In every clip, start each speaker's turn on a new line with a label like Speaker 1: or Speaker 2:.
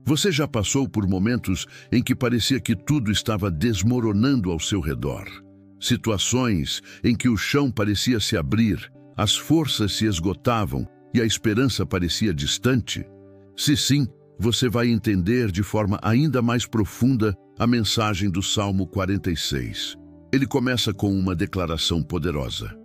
Speaker 1: Você já passou por momentos em que parecia que tudo estava desmoronando ao seu redor? Situações em que o chão parecia se abrir, as forças se esgotavam e a esperança parecia distante? Se sim, você vai entender de forma ainda mais profunda a mensagem do Salmo 46. Ele começa com uma declaração poderosa.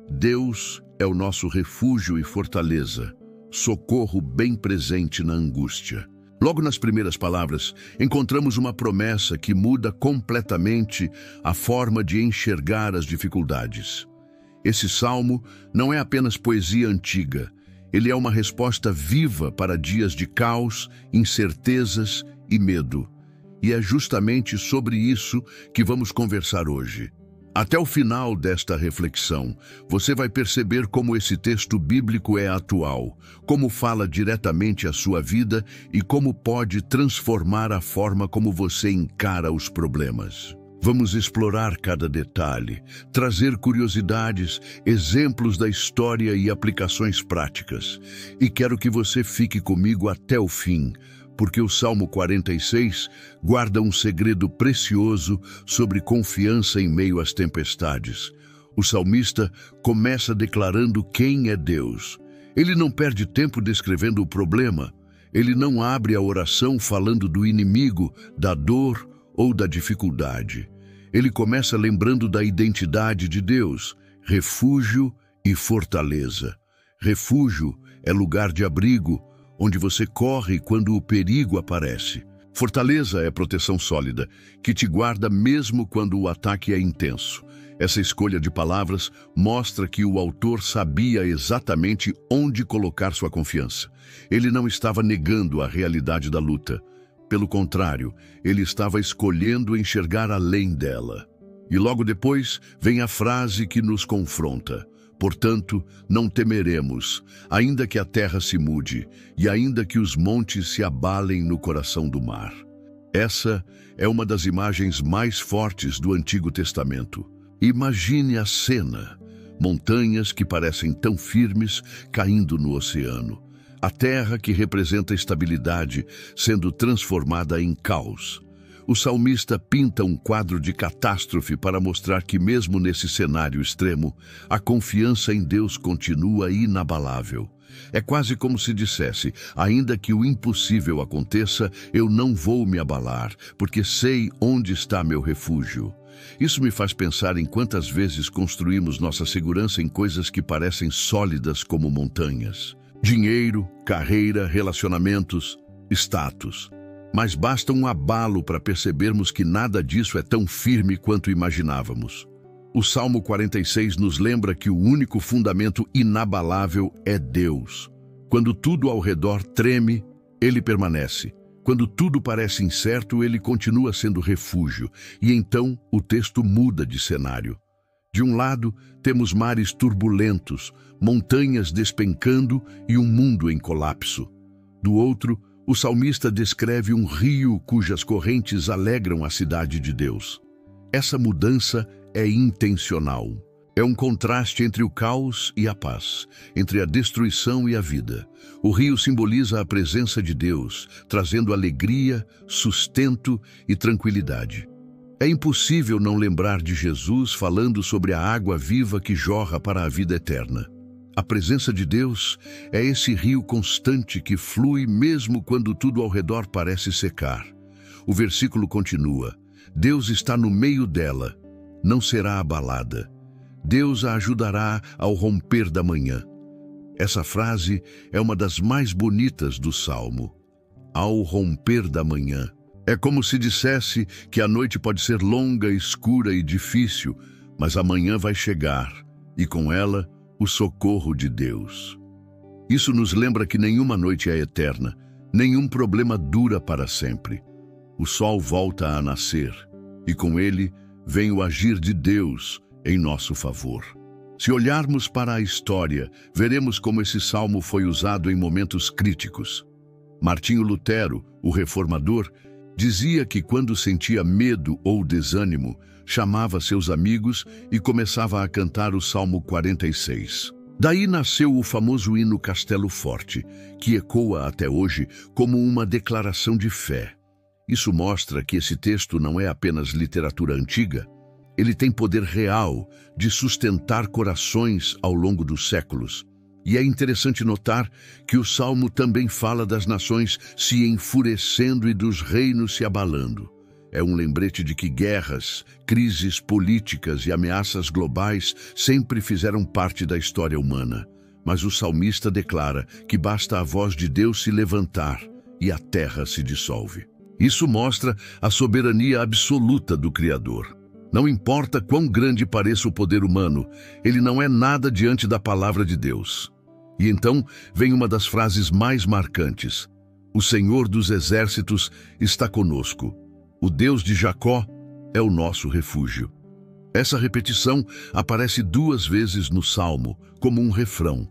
Speaker 1: Deus é o nosso refúgio e fortaleza, socorro bem presente na angústia. Logo nas primeiras palavras, encontramos uma promessa que muda completamente a forma de enxergar as dificuldades. Esse salmo não é apenas poesia antiga, ele é uma resposta viva para dias de caos, incertezas e medo. E é justamente sobre isso que vamos conversar hoje. Até o final desta reflexão, você vai perceber como esse texto bíblico é atual, como fala diretamente à sua vida e como pode transformar a forma como você encara os problemas. Vamos explorar cada detalhe, trazer curiosidades, exemplos da história e aplicações práticas. E quero que você fique comigo até o fim, porque o Salmo 46 guarda um segredo precioso sobre confiança em meio às tempestades. O salmista começa declarando quem é Deus. Ele não perde tempo descrevendo o problema. Ele não abre a oração falando do inimigo, da dor ou da dificuldade. Ele começa lembrando da identidade de Deus, refúgio e fortaleza. Refúgio é lugar de abrigo, onde você corre quando o perigo aparece. Fortaleza é proteção sólida, que te guarda mesmo quando o ataque é intenso. Essa escolha de palavras mostra que o autor sabia exatamente onde colocar sua confiança. Ele não estava negando a realidade da luta. Pelo contrário, ele estava escolhendo enxergar além dela. E logo depois vem a frase que nos confronta. Portanto, não temeremos, ainda que a terra se mude, e ainda que os montes se abalem no coração do mar. Essa é uma das imagens mais fortes do Antigo Testamento. Imagine a cena, montanhas que parecem tão firmes caindo no oceano. A terra que representa estabilidade sendo transformada em caos. O salmista pinta um quadro de catástrofe para mostrar que mesmo nesse cenário extremo, a confiança em Deus continua inabalável. É quase como se dissesse, ainda que o impossível aconteça, eu não vou me abalar, porque sei onde está meu refúgio. Isso me faz pensar em quantas vezes construímos nossa segurança em coisas que parecem sólidas como montanhas. Dinheiro, carreira, relacionamentos, status. Mas basta um abalo para percebermos que nada disso é tão firme quanto imaginávamos. O Salmo 46 nos lembra que o único fundamento inabalável é Deus. Quando tudo ao redor treme, Ele permanece. Quando tudo parece incerto, Ele continua sendo refúgio. E então o texto muda de cenário. De um lado, temos mares turbulentos, montanhas despencando e um mundo em colapso. Do outro, o salmista descreve um rio cujas correntes alegram a cidade de Deus. Essa mudança é intencional. É um contraste entre o caos e a paz, entre a destruição e a vida. O rio simboliza a presença de Deus, trazendo alegria, sustento e tranquilidade. É impossível não lembrar de Jesus falando sobre a água viva que jorra para a vida eterna. A presença de Deus é esse rio constante que flui mesmo quando tudo ao redor parece secar. O versículo continua: Deus está no meio dela, não será abalada. Deus a ajudará ao romper da manhã. Essa frase é uma das mais bonitas do Salmo. Ao romper da manhã. É como se dissesse que a noite pode ser longa, escura e difícil, mas a manhã vai chegar, e com ela, o socorro de Deus. Isso nos lembra que nenhuma noite é eterna, nenhum problema dura para sempre. O sol volta a nascer, e com ele vem o agir de Deus em nosso favor. Se olharmos para a história, veremos como esse salmo foi usado em momentos críticos. Martinho Lutero, o reformador, dizia que quando sentia medo ou desânimo, chamava seus amigos e começava a cantar o Salmo 46. Daí nasceu o famoso hino Castelo Forte, que ecoa até hoje como uma declaração de fé. Isso mostra que esse texto não é apenas literatura antiga, ele tem poder real de sustentar corações ao longo dos séculos. E é interessante notar que o Salmo também fala das nações se enfurecendo e dos reinos se abalando. É um lembrete de que guerras, crises políticas e ameaças globais sempre fizeram parte da história humana. Mas o salmista declara que basta a voz de Deus se levantar e a terra se dissolve. Isso mostra a soberania absoluta do Criador. Não importa quão grande pareça o poder humano, ele não é nada diante da palavra de Deus. E então vem uma das frases mais marcantes. O Senhor dos Exércitos está conosco. O Deus de Jacó é o nosso refúgio. Essa repetição aparece 2 vezes no Salmo, como um refrão.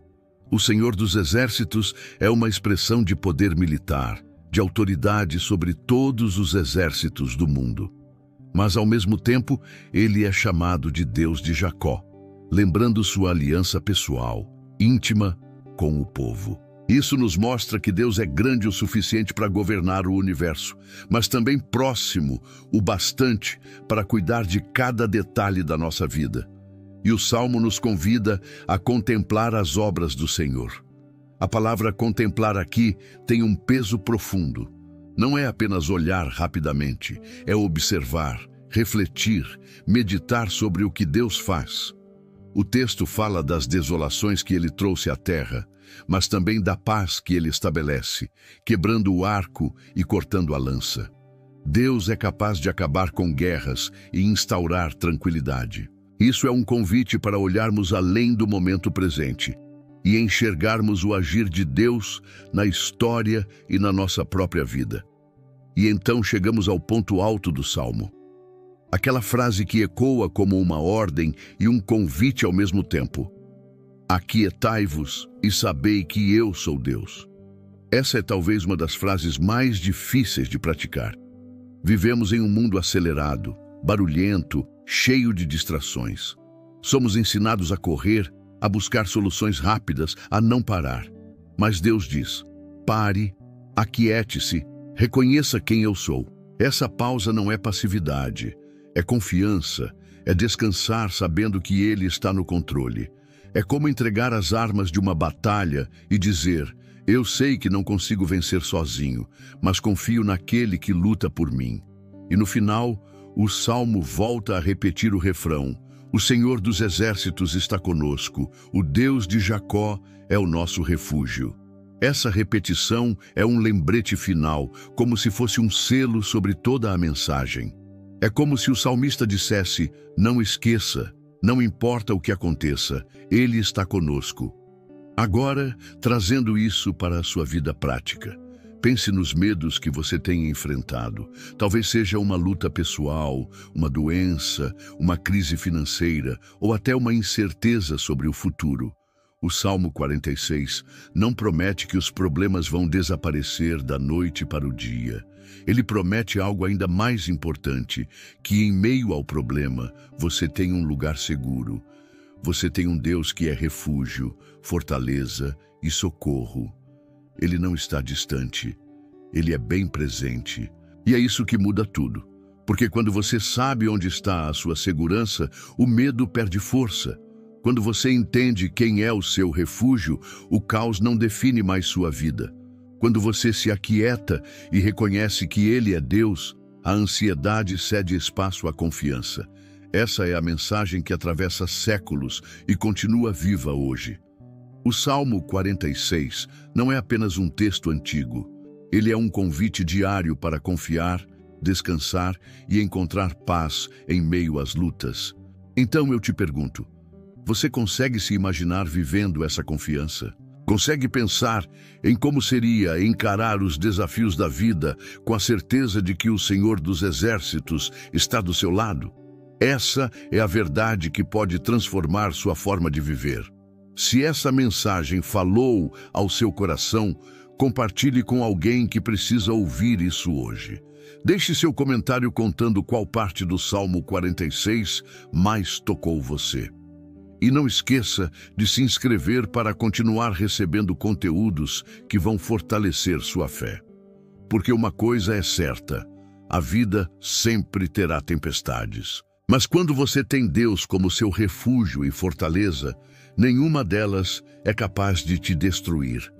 Speaker 1: O Senhor dos Exércitos é uma expressão de poder militar, de autoridade sobre todos os exércitos do mundo. Mas, ao mesmo tempo, ele é chamado de Deus de Jacó, lembrando sua aliança pessoal, íntima, com o povo. Isso nos mostra que Deus é grande o suficiente para governar o universo, mas também próximo o bastante para cuidar de cada detalhe da nossa vida. E o Salmo nos convida a contemplar as obras do Senhor. A palavra contemplar aqui tem um peso profundo. Não é apenas olhar rapidamente, é observar, refletir, meditar sobre o que Deus faz. O texto fala das desolações que ele trouxe à terra, mas também da paz que ele estabelece, quebrando o arco e cortando a lança. Deus é capaz de acabar com guerras e instaurar tranquilidade. Isso é um convite para olharmos além do momento presente e enxergarmos o agir de Deus na história e na nossa própria vida. E então chegamos ao ponto alto do Salmo. Aquela frase que ecoa como uma ordem e um convite ao mesmo tempo. Aquietai-vos e sabei que eu sou Deus. Essa é talvez uma das frases mais difíceis de praticar. Vivemos em um mundo acelerado, barulhento, cheio de distrações. Somos ensinados a correr, a buscar soluções rápidas, a não parar. Mas Deus diz: pare, aquiete-se, reconheça quem eu sou. Essa pausa não é passividade, é confiança, é descansar sabendo que Ele está no controle. É como entregar as armas de uma batalha e dizer: eu sei que não consigo vencer sozinho, mas confio naquele que luta por mim. E no final, o Salmo volta a repetir o refrão: o Senhor dos Exércitos está conosco, o Deus de Jacó é o nosso refúgio. Essa repetição é um lembrete final, como se fosse um selo sobre toda a mensagem. É como se o salmista dissesse: não esqueça, não importa o que aconteça, Ele está conosco. Agora, trazendo isso para a sua vida prática, pense nos medos que você tem enfrentado. Talvez seja uma luta pessoal, uma doença, uma crise financeira ou até uma incerteza sobre o futuro. O Salmo 46 não promete que os problemas vão desaparecer da noite para o dia. Ele promete algo ainda mais importante, que em meio ao problema você tem um lugar seguro. Você tem um Deus que é refúgio, fortaleza e socorro. Ele não está distante, Ele é bem presente. E é isso que muda tudo. Porque quando você sabe onde está a sua segurança, o medo perde força. Quando você entende quem é o seu refúgio, o caos não define mais sua vida. Quando você se aquieta e reconhece que Ele é Deus, a ansiedade cede espaço à confiança. Essa é a mensagem que atravessa séculos e continua viva hoje. O Salmo 46 não é apenas um texto antigo. Ele é um convite diário para confiar, descansar e encontrar paz em meio às lutas. Então eu te pergunto, você consegue se imaginar vivendo essa confiança? Consegue pensar em como seria encarar os desafios da vida com a certeza de que o Senhor dos Exércitos está do seu lado? Essa é a verdade que pode transformar sua forma de viver. Se essa mensagem falou ao seu coração, compartilhe com alguém que precisa ouvir isso hoje. Deixe seu comentário contando qual parte do Salmo 46 mais tocou você. E não esqueça de se inscrever para continuar recebendo conteúdos que vão fortalecer sua fé. Porque uma coisa é certa, a vida sempre terá tempestades. Mas quando você tem Deus como seu refúgio e fortaleza, nenhuma delas é capaz de te destruir.